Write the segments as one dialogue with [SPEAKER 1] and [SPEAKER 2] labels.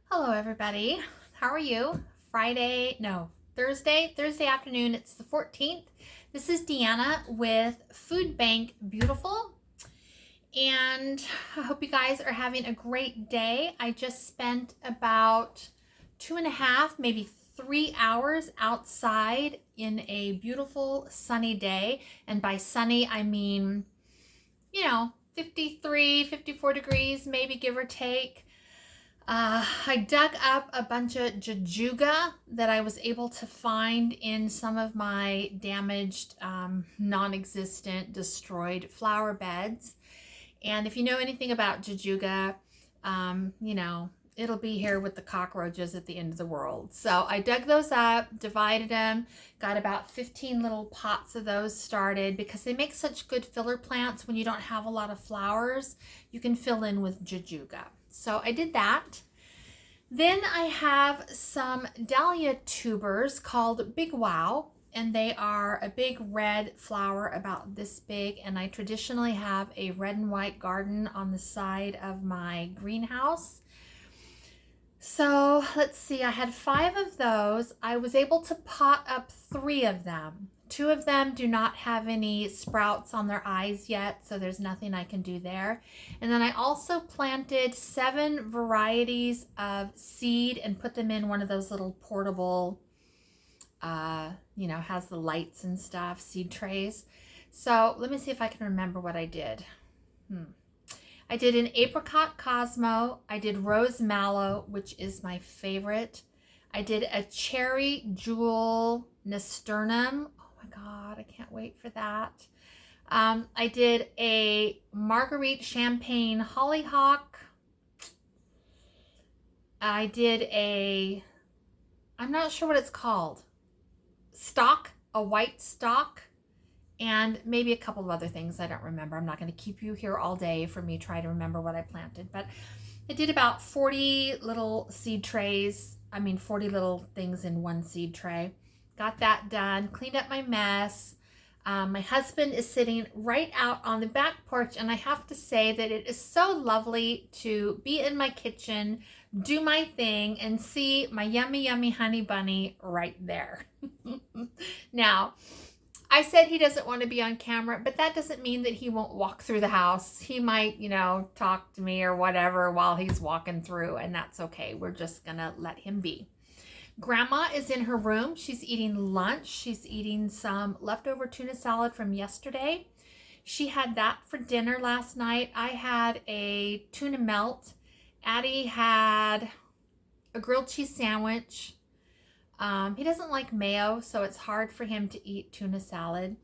[SPEAKER 1] Hello, everybody. How are you? Thursday afternoon. It's the 14th. This is Deanna with Food Bank Beautiful. And I hope you guys are having a great day. I just spent about 2.5, maybe 3 hours outside in a beautiful sunny day. And by sunny, I mean, 53, 54 degrees, maybe give or take. I dug up a bunch of jujuga that I was able to find in some of my damaged, non-existent, destroyed flower beds. And if you know anything about jujuga, it'll be here with the cockroaches at the end of the world. So I dug those up, divided them, got about 15 little pots of those started because they make such good filler plants when you don't have a lot of flowers. You can fill in with jujuga. So I did that. Then I have some dahlia tubers called Big Wow, and they are a big red flower about this big, and I traditionally have a red and white garden on the side of my greenhouse. So let's see, I had 5 of those. I was able to pot up 3 of them. 2 of them do not have any sprouts on their eyes yet, so there's nothing I can do there. And then I also planted 7 varieties of seed and put them in one of those little portable, has the lights and stuff, seed trays. So let me see if I can remember what I did. I did an apricot Cosmo. I did rose mallow, which is my favorite. I did a cherry jewel nasturtium. God, I can't wait for that. I did a Marguerite champagne hollyhock. I did I'm not sure what it's called, a white stock, and maybe a couple of other things I don't remember. I'm not going to keep you here all day for me trying to remember what I planted, but I did about 40 little seed trays. 40 little things in one seed tray. Got that done, cleaned up my mess. My husband is sitting right out on the back porch, and I have to say that it is so lovely to be in my kitchen, do my thing, and see my yummy, yummy honey bunny right there. Now, I said he doesn't want to be on camera, but that doesn't mean that he won't walk through the house. He might, talk to me or whatever while he's walking through, and that's okay. We're just going to let him be. Grandma is in her room. She's eating lunch. She's eating some leftover tuna salad from yesterday. She had that for dinner last night. I had a tuna melt. Addie had a grilled cheese sandwich. He doesn't like mayo, so it's hard for him to eat tuna salad.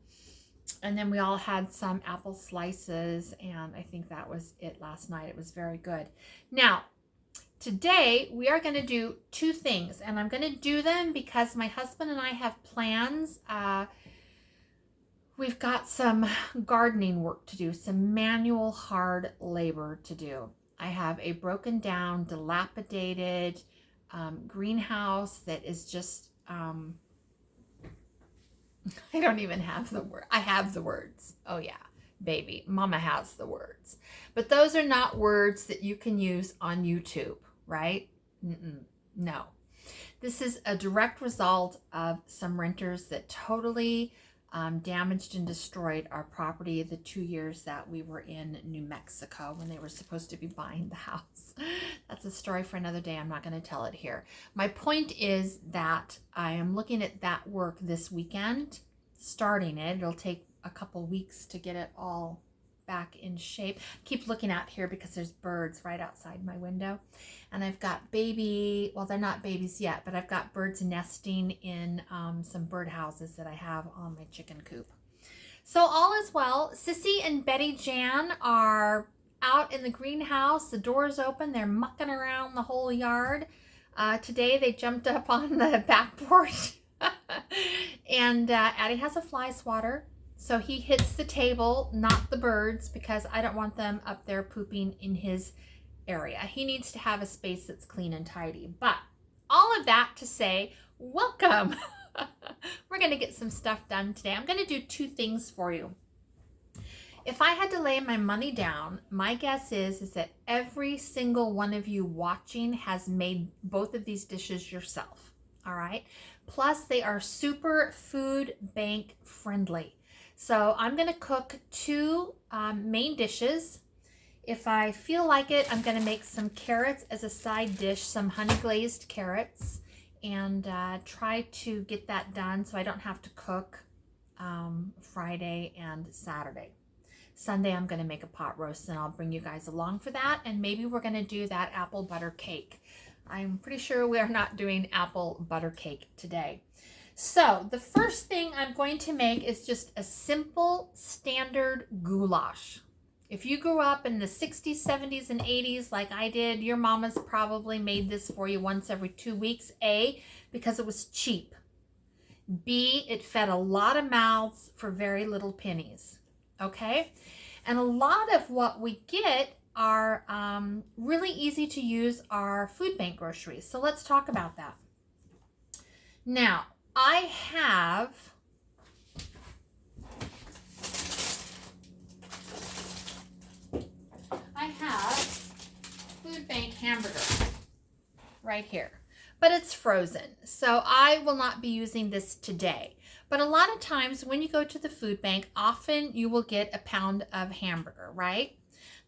[SPEAKER 1] And then we all had some apple slices, and I think that was it last night. It was very good. Now, today, we are going to do 2 things, and I'm going to do them because my husband and I have plans. We've got some gardening work to do, some manual hard labor to do. I have a broken down, dilapidated greenhouse that is just, I don't even have the word. I have the words. Oh yeah. Baby, Mama has the words. But those are not words that you can use on YouTube, right? No. This is a direct result of some renters that totally damaged and destroyed our property the 2 years that we were in New Mexico when they were supposed to be buying the house. That's a story for another day. I'm not going to tell it here. My point is that I am looking at that work this weekend, starting it. It'll take a couple weeks to get it all back in shape. Keep looking out here because there's birds right outside my window, and I've got they're not babies yet, but I've got birds nesting in some bird houses that I have on my chicken coop. So all is well. Sissy and Betty Jan are out in the greenhouse. The door's open. They're mucking around the whole yard. Today they jumped up on the back porch and Addie has a fly swatter. So he hits the table, not the birds, because I don't want them up there pooping in his area. He needs to have a space that's clean and tidy. But all of that to say, welcome. We're going to get some stuff done today. I'm going to do 2 things for you. If I had to lay my money down, my guess is that every single one of you watching has made both of these dishes yourself. All right. Plus, they are super food bank friendly. So I'm going to cook two main dishes. If I feel like it, I'm going to make some carrots as a side dish, some honey glazed carrots, and try to get that done so I don't have to cook Friday and Saturday. Sunday, I'm going to make a pot roast, and I'll bring you guys along for that. And maybe we're going to do that apple butter cake. I'm pretty sure we are not doing apple butter cake today. So the first thing I'm going to make is just a simple standard goulash. If you grew up in the 60s, 70s, and 80s like I did, your mama's probably made this for you once every 2 weeks. A, because it was cheap. B, it fed a lot of mouths for very little pennies. Okay? And a lot of what we get are really easy to use our food bank groceries. So let's talk about that. Now, I have food bank hamburger right here, but it's frozen. So I will not be using this today. But a lot of times when you go to the food bank, often you will get a pound of hamburger, right?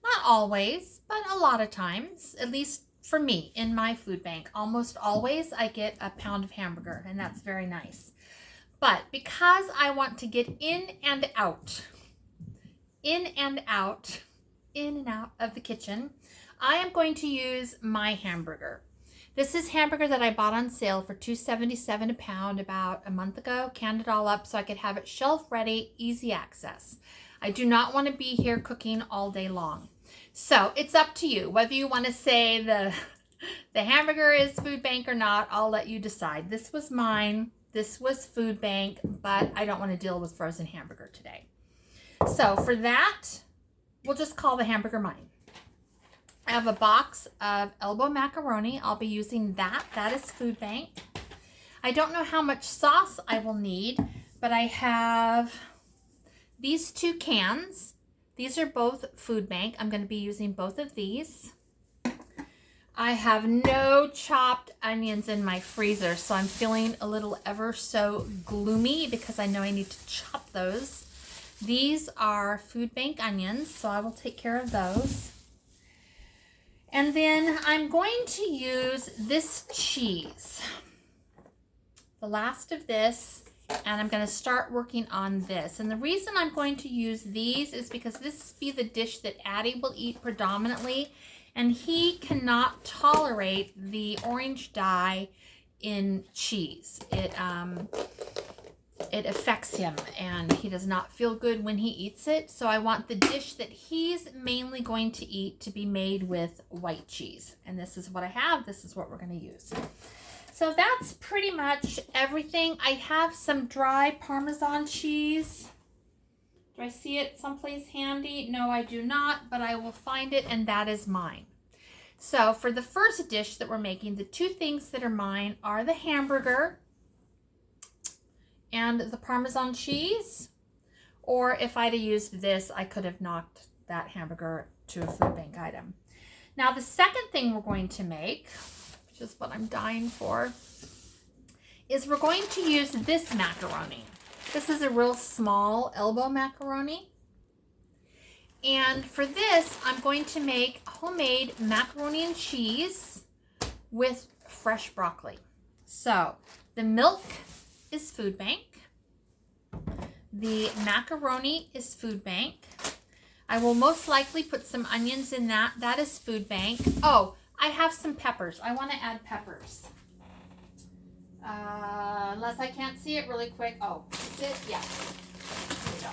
[SPEAKER 1] Not always, but a lot of times, at least for me in my food bank, almost always I get a pound of hamburger, and that's very nice. But because I want to get in and out of the kitchen, I am going to use my hamburger. This is hamburger that I bought on sale for $2.77 a pound about a month ago. Canned it all up so I could have it shelf ready, easy access. I do not want to be here cooking all day long. So it's up to you whether you want to say the hamburger is food bank or not. I'll let you decide. This was mine. This was food bank, but I don't want to deal with frozen hamburger today. So for that, we'll just call the hamburger mine. I have a box of elbow macaroni. I'll be using that. That is food bank. I don't know how much sauce I will need, but I have these two cans. These are both food bank. I'm going to be using both of these. I have no chopped onions in my freezer, so I'm feeling a little ever so gloomy because I know I need to chop those. These are food bank onions, so I will take care of those. And then I'm going to use this cheese, the last of this, and I'm going to start working on this. And the reason I'm going to use these is because this will be the dish that Addie will eat predominantly, and he cannot tolerate the orange dye in cheese. It affects him, and he does not feel good when he eats it. So I want the dish that he's mainly going to eat to be made with white cheese. And this is what I have. This is what we're going to use. So that's pretty much everything. I have some dry Parmesan cheese. Do I see it someplace handy? No, I do not, but I will find it, and that is mine. So for the first dish that we're making, the two things that are mine are the hamburger and the Parmesan cheese. Or if I'd have used this, I could have knocked that hamburger to a food bank item. Now the second thing we're going to make, which is what I'm dying for, is we're going to use this macaroni. This is a real small elbow macaroni. And for this, I'm going to make homemade macaroni and cheese with fresh broccoli. So the milk is food bank. The macaroni is food bank. I will most likely put some onions in that. That is food bank. Oh, I have some peppers. I want to add peppers. Unless I can't see it really quick. Oh, is it? Yeah. Here we go.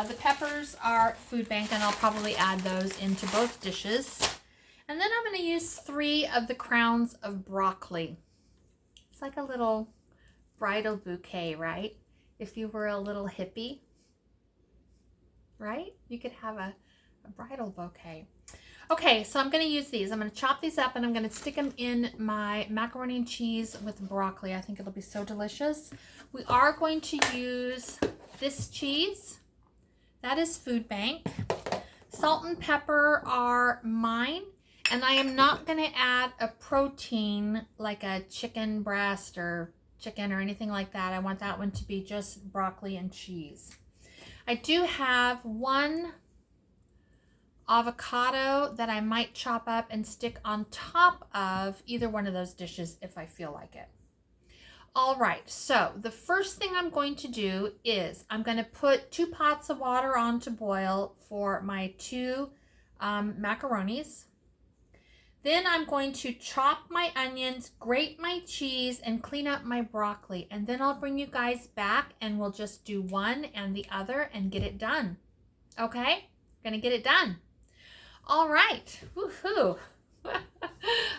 [SPEAKER 1] The peppers are food bank, and I'll probably add those into both dishes. And then I'm going to use 3 of the crowns of broccoli. It's like a little bridal bouquet, right? If you were a little hippie, right? You could have a bridal bouquet. Okay, so I'm going to use these. I'm going to chop these up, and I'm going to stick them in my macaroni and cheese with broccoli. I think it'll be so delicious. We are going to use this cheese. That is Food Bank. Salt and pepper are mine. And I am not going to add a protein like a chicken breast or chicken or anything like that. I want that one to be just broccoli and cheese. I do have one avocado that I might chop up and stick on top of either one of those dishes if I feel like it. All right, so the first thing I'm going to do is I'm going to put 2 pots of water on to boil for my 2 macaronis. Then I'm going to chop my onions, grate my cheese, and clean up my broccoli. And then I'll bring you guys back and we'll just do one and the other and get it done. Okay? Gonna get it done. All right. Woohoo.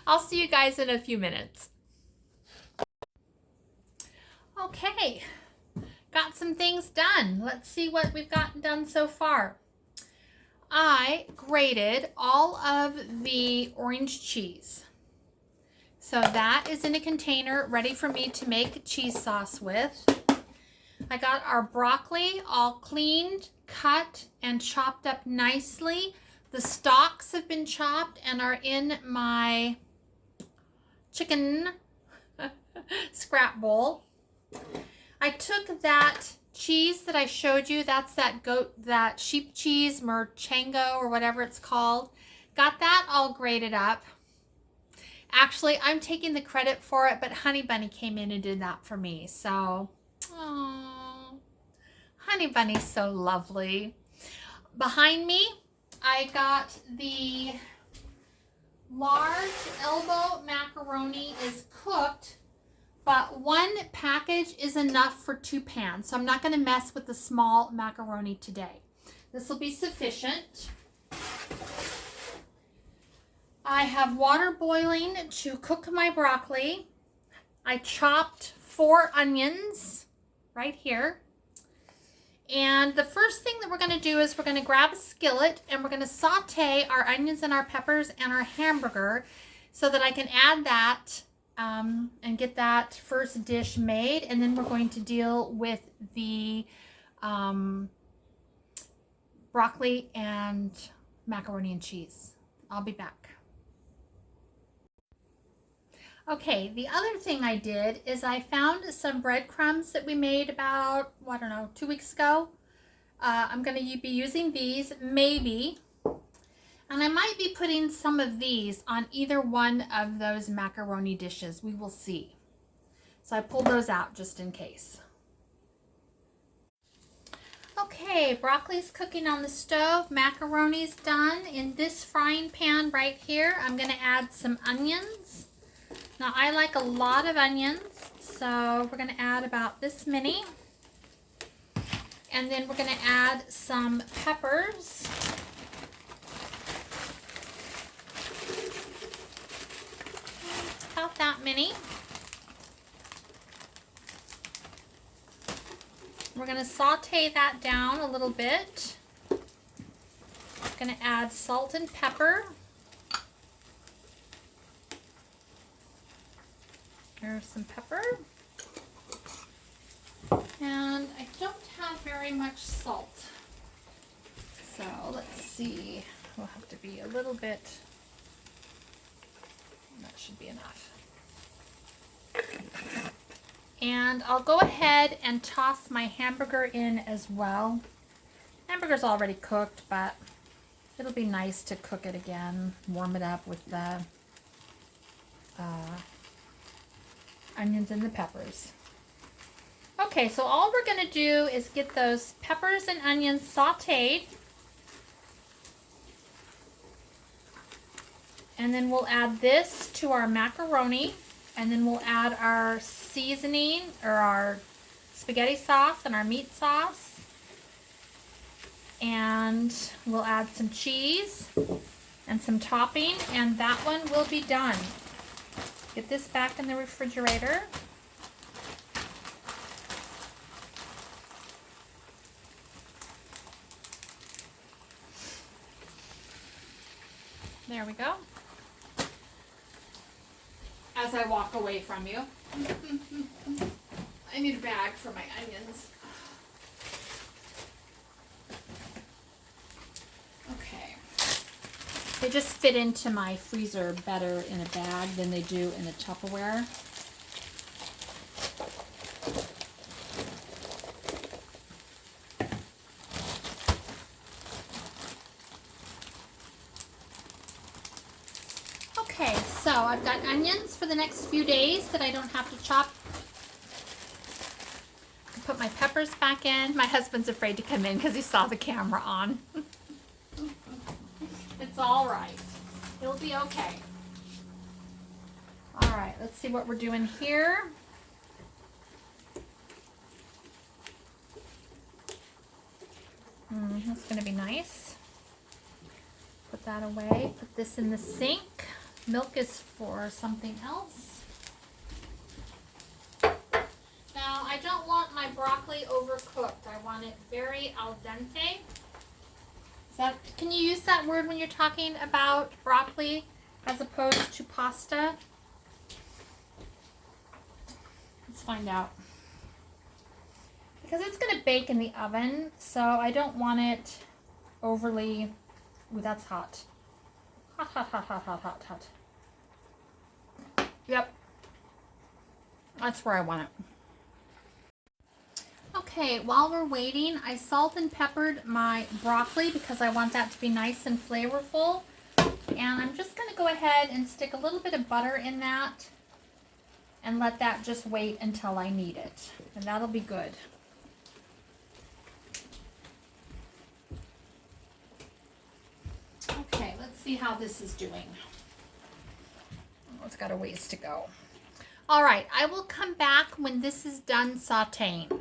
[SPEAKER 1] I'll see you guys in a few minutes. Okay. Got some things done. Let's see what we've gotten done so far. I grated all of the orange cheese. So that is in a container ready for me to make cheese sauce with. I got our broccoli all cleaned, cut, and chopped up nicely. The stalks have been chopped and are in my chicken scrap bowl. I took that cheese that I showed you, that's that sheep cheese, merchango or whatever it's called. Got that all grated up. Actually, I'm taking the credit for it, but Honey Bunny came in and did that for me. So, oh, Honey Bunny's so lovely. Behind me, I got the large elbow macaroni is cooked. But 1 package is enough for 2 pans, so I'm not going to mess with the small macaroni today. This will be sufficient. I have water boiling to cook my broccoli. I chopped 4 onions right here. And the first thing that we're going to do is we're going to grab a skillet and we're going to saute our onions and our peppers and our hamburger so that I can add that and get that first dish made, and then we're going to deal with the broccoli and macaroni and cheese. I'll be back. Okay, the other thing I did is I found some breadcrumbs that we made about, I don't know, 2 weeks ago. I'm going to be using these, maybe. And I might be putting some of these on either one of those macaroni dishes. We will see. So I pulled those out just in case. Okay, broccoli's cooking on the stove. Macaroni's done. In this frying pan right here, I'm going to add some onions. Now, I like a lot of onions, so we're going to add about this many. And then we're going to add some peppers. About that many. We're going to saute that down a little bit. I'm going to add salt and pepper. There's some pepper. And I don't have very much salt. So let's see. We'll have to be a little bit. That should be enough. And I'll go ahead and toss my hamburger in as well. Hamburger's already cooked, but it'll be nice to cook it again, warm it up with the onions and the peppers. Okay, so all we're going to do is get those peppers and onions sauteed. And then we'll add this to our macaroni. And then we'll add our seasoning or our spaghetti sauce and our meat sauce. And we'll add some cheese and some topping. And that one will be done. Get this back in the refrigerator. There we go. As I walk away from you. I need a bag for my onions. They just fit into my freezer better in a bag than they do in a Tupperware. Okay, so I've got onions for the next few days that I don't have to chop. I put my peppers back in. My husband's afraid to come in because he saw the camera on. It's all right. It'll be okay. All right, let's see what we're doing here. That's going to be nice. Put that away. Put this in the sink. Milk is for something else. Now, I don't want my broccoli overcooked. I want it very al dente. Can you use that word when you're talking about broccoli as opposed to pasta? Let's find out. Because it's going to bake in the oven, so I don't want it overly... Ooh, that's hot. Hot, hot, hot, hot, hot, hot, hot. Yep. That's where I want it. Okay, while we're waiting, I salt and peppered my broccoli because I want that to be nice and flavorful. And I'm just going to go ahead and stick a little bit of butter in that and let that just wait until I need it. And that'll be good. Okay, let's see how this is doing. Oh, it's got a ways to go. All right, I will come back when this is done sauteing.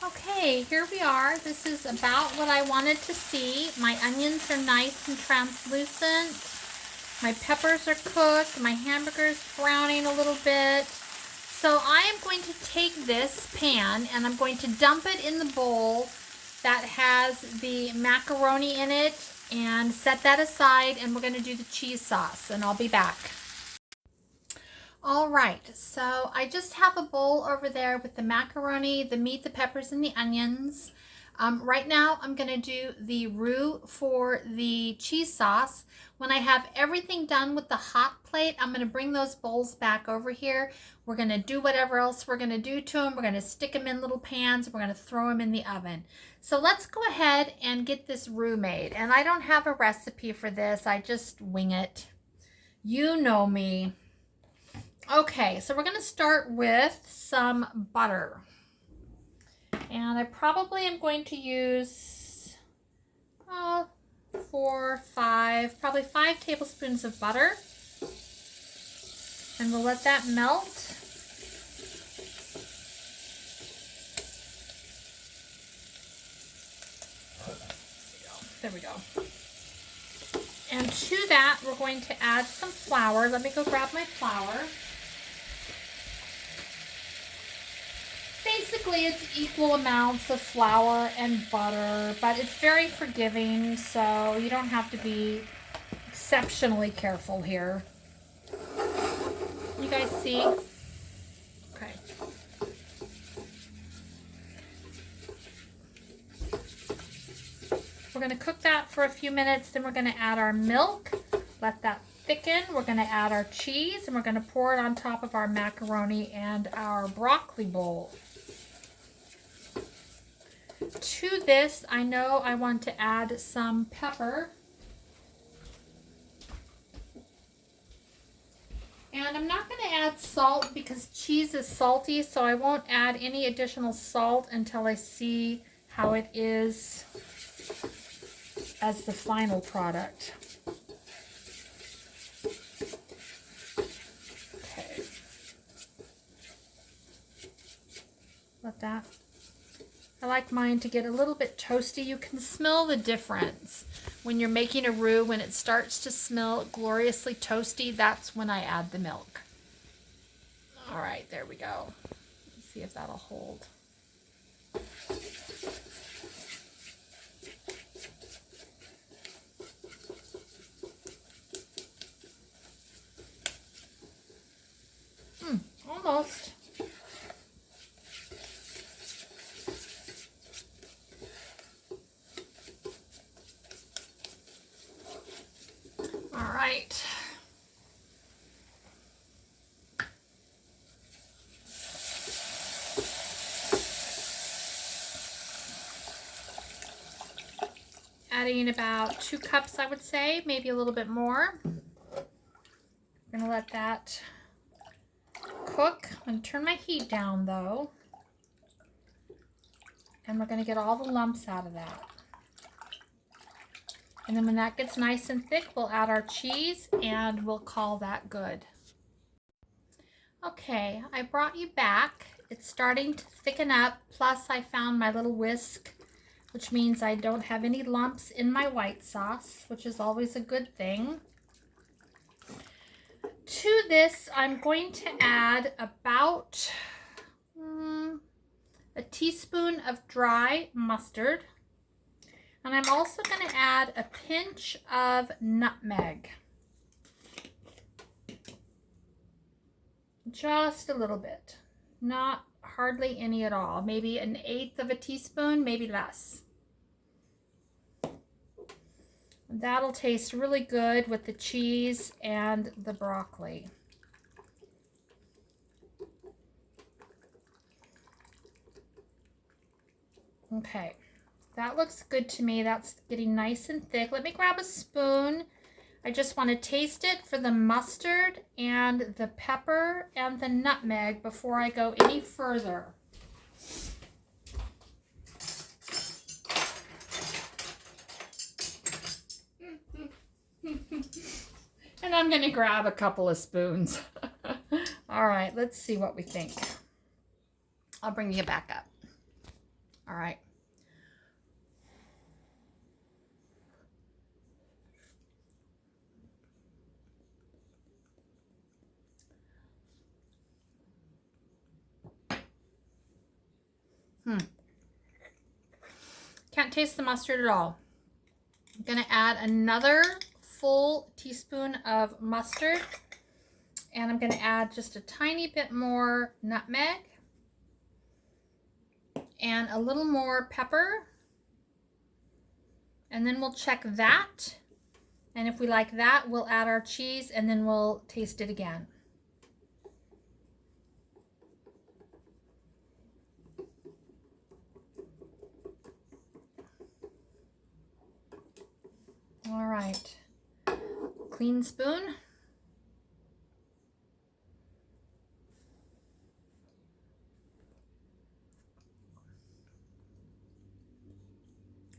[SPEAKER 1] Okay, here we are. This is about what I wanted to see. My onions are nice and translucent. My peppers are cooked. My hamburger's browning a little bit. So I am going to take this pan and I'm going to dump it in the bowl that has the macaroni in it and set that aside, and we're going to do the cheese sauce, and I'll be back. All right, so I just have a bowl over there with the macaroni, the meat, the peppers, and the onions. Right now, I'm going to do the roux for the cheese sauce. When I have everything done with the hot plate, I'm going to bring those bowls back over here. We're going to do whatever else we're going to do to them. We're going to stick them in little pans. We're going to throw them in the oven. So let's go ahead and get this roux made. And I don't have a recipe for this. I just wing it. You know me. Okay, so we're going to start with some butter. And I probably am going to use 5 tablespoons of butter. And we'll let that melt. There we go. And to that, we're going to add some flour. Let me go grab my flour. Basically, it's equal amounts of flour and butter, but it's very forgiving, so you don't have to be exceptionally careful here. You guys see? Okay. We're going to cook that for a few minutes, then we're going to add our milk, let that thicken. We're going to add our cheese, and we're going to pour it on top of our macaroni and our broccoli bowl. To this, I know I want to add some pepper. And I'm not going to add salt because cheese is salty, so I won't add any additional salt until I see how it is as the final product. Okay. Let that. I like mine to get a little bit toasty. You can smell the difference when you're making a roux. When it starts to smell gloriously toasty, that's when I add the milk. All right, there we go. Let's see if that'll hold. Almost. adding about 2 cups, I would say, maybe a little bit more. I'm gonna let that cook. I'm gonna turn my heat down though. And we're gonna get all the lumps out of that. And then when that gets nice and thick, we'll add our cheese and we'll call that good. Okay, I brought you back. It's starting to thicken up. Plus I found my little whisk, which means I don't have any lumps in my white sauce, which is always a good thing. To this, I'm going to add about a teaspoon of dry mustard. And I'm also going to add a pinch of nutmeg. Just a little bit. Not hardly any at all. Maybe 1/8 of a teaspoon, maybe less. That'll taste really good with the cheese and the broccoli. Okay. That looks good to me. That's getting nice and thick. Let me grab a spoon. I just want to taste it for the mustard and the pepper and the nutmeg before I go any further. And I'm going to grab a couple of spoons. All right, let's see what we think. I'll bring you back up. All right. Can't taste the mustard at all. I'm going to add another full teaspoon of mustard, and I'm going to add just a tiny bit more nutmeg and a little more pepper, and then we'll check that, and if we like that, we'll add our cheese and then we'll taste it again. All right, clean spoon.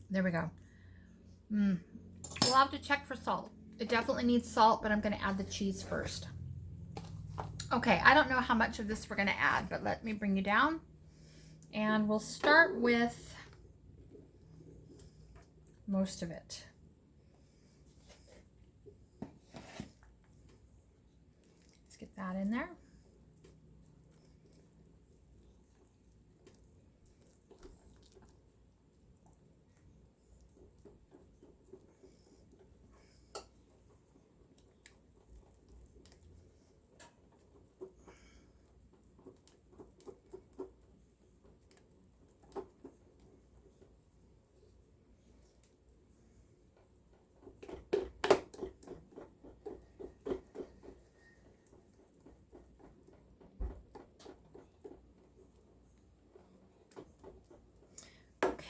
[SPEAKER 1] There we go. We'll have to check for salt. It definitely needs salt, but I'm going to add the cheese first. Okay, I don't know how much of this we're going to add, but let me bring you down. And we'll start with most of it. Let's get that in there.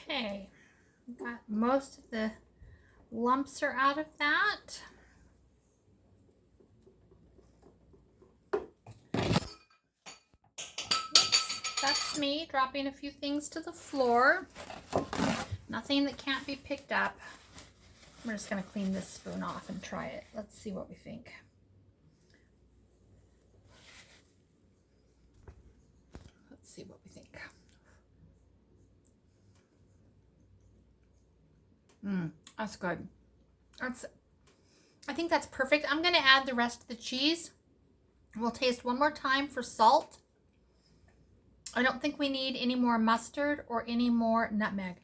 [SPEAKER 1] Okay, got most of the lumps are out of that. Oops, that's me dropping a few things to the floor. Nothing that can't be picked up. We're just going to clean this spoon off and try it. Let's see what we think. Let's see what we think. That's good. I think that's perfect. I'm going to add the rest of the cheese. We'll taste one more time for salt. I don't think we need any more mustard or any more nutmeg.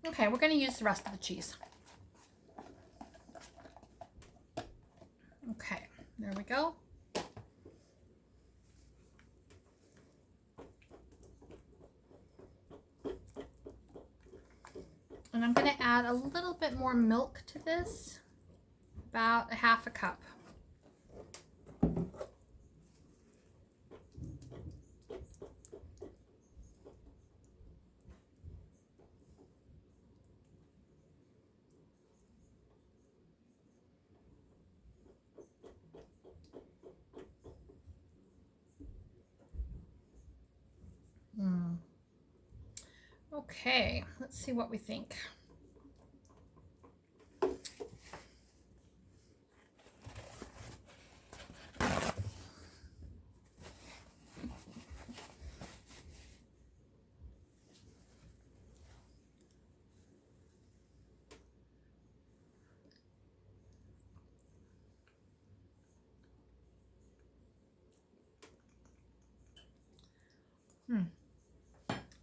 [SPEAKER 1] Okay, we're going to use the rest of the cheese. Okay, there we go. And I'm going to add a little bit more milk to this, about 1/2 cup. Okay, let's see what we think.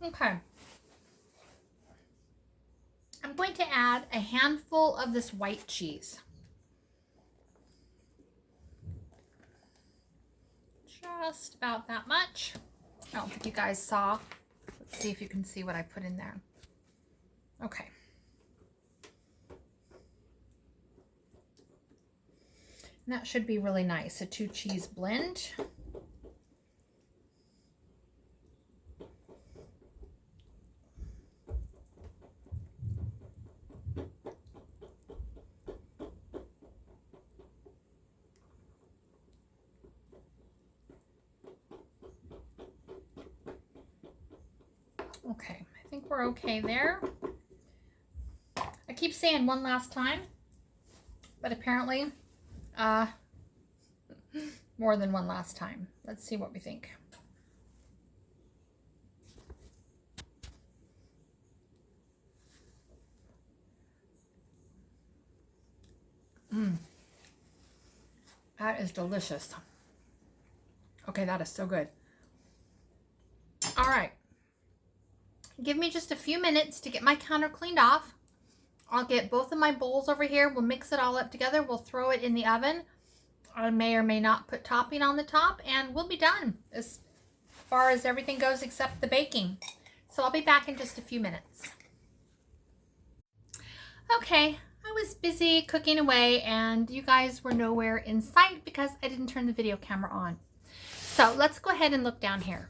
[SPEAKER 1] Okay. I'm going to add a handful of this white cheese. Just about that much. I don't think you guys saw. Let's see if you can see what I put in there. Okay. And that should be really nice, a 2-cheese blend. Okay, I think we're okay there. I keep saying one last time, but apparently more than one last time. Let's see what we think. That is delicious. Okay, that is so good. All right. Give me just a few minutes to get my counter cleaned off. I'll get both of my bowls over here. We'll mix it all up together. We'll throw it in the oven. I may or may not put topping on the top, and we'll be done as far as everything goes except the baking. So I'll be back in just a few minutes. Okay, I was busy cooking away and you guys were nowhere in sight because I didn't turn the video camera on. So let's go ahead and look down here.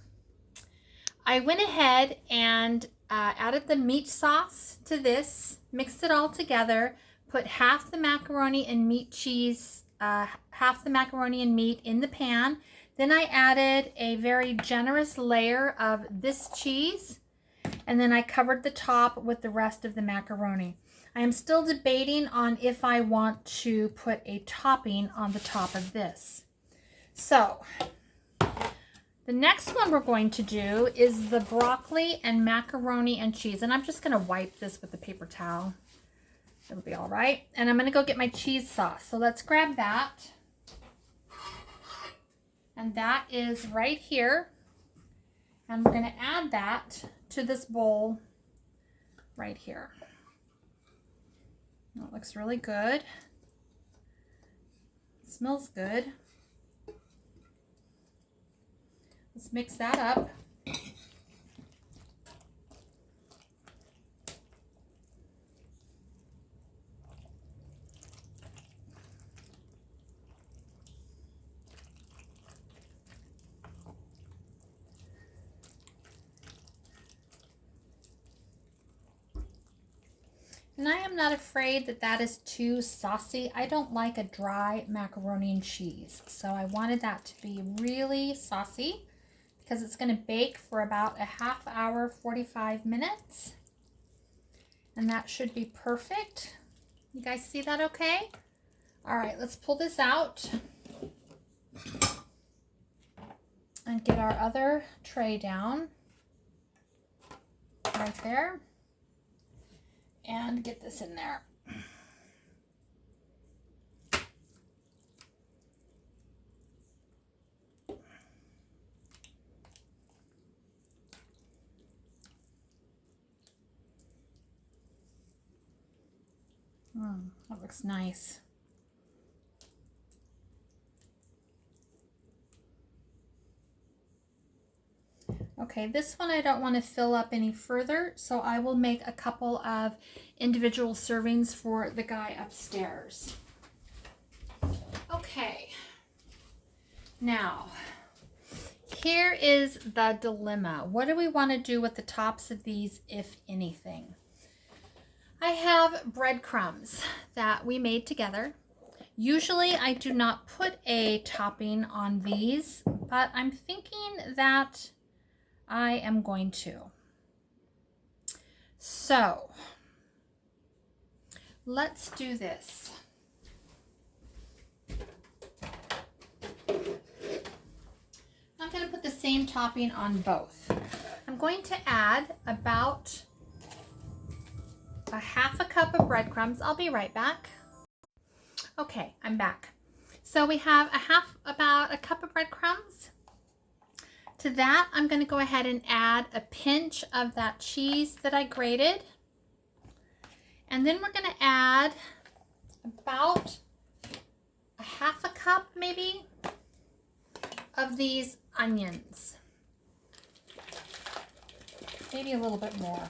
[SPEAKER 1] I went ahead and added the meat sauce to this, mixed it all together, put half the macaroni and meat cheese, half the macaroni and meat in the pan. Then I added a very generous layer of this cheese, and then I covered the top with the rest of the macaroni. I am still debating on if I want to put a topping on the top of this. So the next one we're going to do is the broccoli and macaroni and cheese. And I'm just going to wipe this with a paper towel. It'll be all right. And I'm going to go get my cheese sauce. So let's grab that. And that is right here. And we're going to add that to this bowl right here. That looks really good. It smells good. Let's mix that up. And I am not afraid that that is too saucy. I don't like a dry macaroni and cheese. So I wanted that to be really saucy because it's going to bake for about a half hour, 45 minutes. And that should be perfect. You guys see that okay? All right, let's pull this out and get our other tray down right there. And get this in there. That looks nice. Okay, this one I don't want to fill up any further, so I will make a couple of individual servings for the guy upstairs. Okay, now here is the dilemma. What do we want to do with the tops of these, if anything? I have breadcrumbs that we made together. Usually I do not put a topping on these, but I'm thinking that I am going to. So let's do this. I'm going to put the same topping on both. I'm going to add about a half a cup of breadcrumbs. I'll be right back. Okay, I'm back. So we have about a cup of breadcrumbs. To that, I'm going to go ahead and add a pinch of that cheese that I grated. And then we're going to add about a half a cup maybe of these onions. Maybe a little bit more.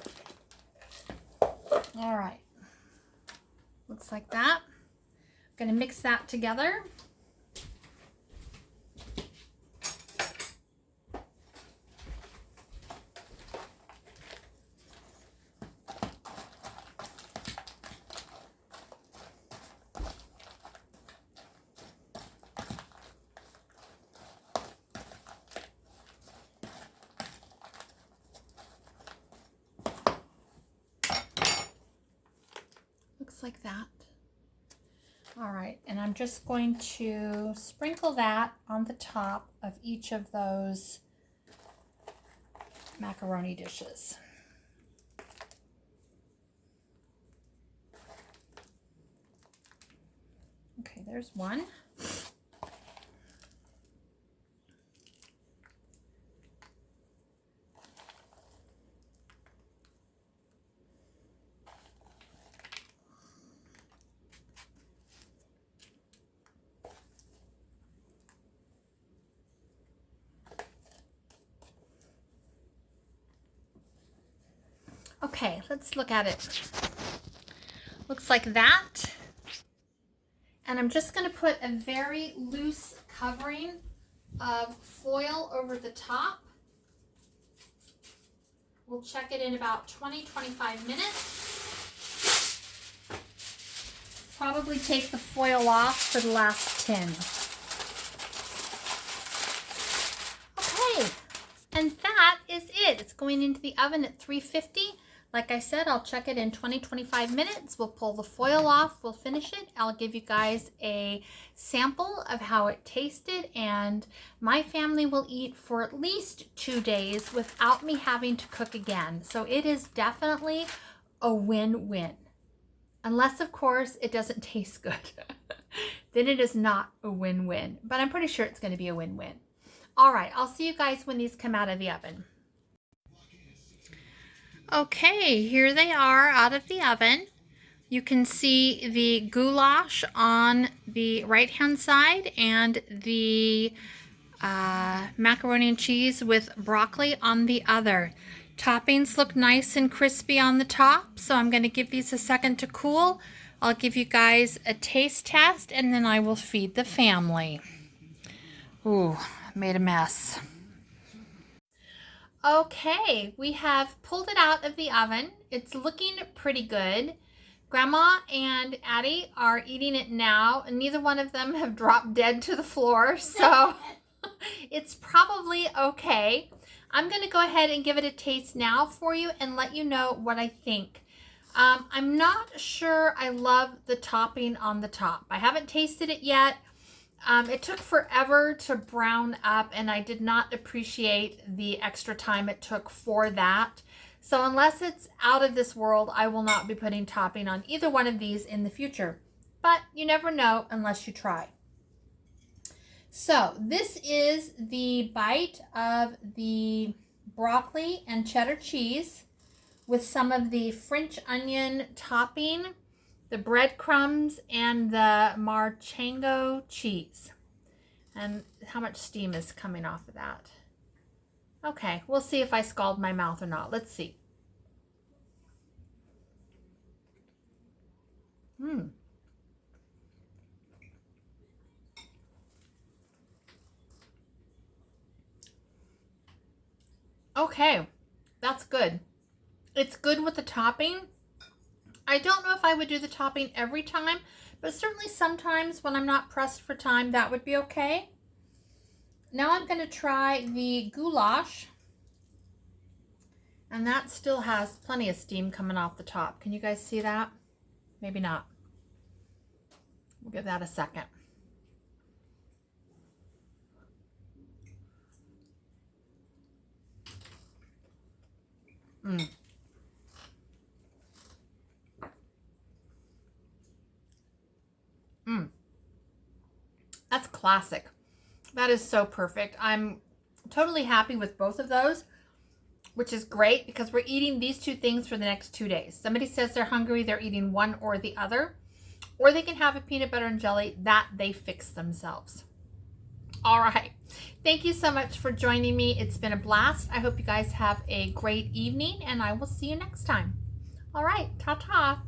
[SPEAKER 1] All right. Looks like that. I'm going to mix that together. Like that. All right, and I'm just going to sprinkle that on the top of each of those macaroni dishes. Okay, there's one. Okay, let's look at it. Looks like that. And I'm just going to put a very loose covering of foil over the top. We'll check it in about 20-25 minutes. Probably take the foil off for the last 10. Okay, and that is it. It's going into the oven at 350. Like I said, I'll check it in 20-25 minutes. We'll pull the foil off. We'll finish it. I'll give you guys a sample of how it tasted, and my family will eat for at least 2 days without me having to cook again. So it is definitely a win-win. Unless, of course, it doesn't taste good. Then it is not a win-win. But I'm pretty sure it's going to be a win-win. All right, I'll see you guys when these come out of the oven. Okay, here they are out of the oven. You can see the goulash on the right-hand side and the macaroni and cheese with broccoli on the other. Toppings look nice and crispy on the top, so I'm going to give these a second to cool. I'll give you guys a taste test, and then I will feed the family. Ooh, made a mess. Okay, we have pulled it out of the oven. It's looking pretty good. Grandma and Addie are eating it now, and neither one of them have dropped dead to the floor, so it's probably okay. I'm going to go ahead and give it a taste now for you and let you know what I think. I'm not sure I love the topping on the top. I haven't tasted it yet. It took forever to brown up, and I did not appreciate the extra time it took for that. So unless it's out of this world, I will not be putting topping on either one of these in the future. But you never know unless you try. So this is the bite of the broccoli and cheddar cheese with some of the French onion topping, the breadcrumbs, and the marchango cheese. And how much steam is coming off of that? Okay, we'll see if I scald my mouth or not. Let's see. Okay, that's good. It's good with the topping. I don't know if I would do the topping every time, but certainly sometimes when I'm not pressed for time, that would be okay. Now I'm going to try the goulash. And that still has plenty of steam coming off the top. Can you guys see that? Maybe not. We'll give that a second. That's classic. That is so perfect. I'm totally happy with both of those, which is great because we're eating these two things for the next 2 days. Somebody says they're hungry, they're eating one or the other, or they can have a peanut butter and jelly that they fix themselves. All right. Thank you so much for joining me. It's been a blast. I hope you guys have a great evening, and I will see you next time. All right. Ta-ta.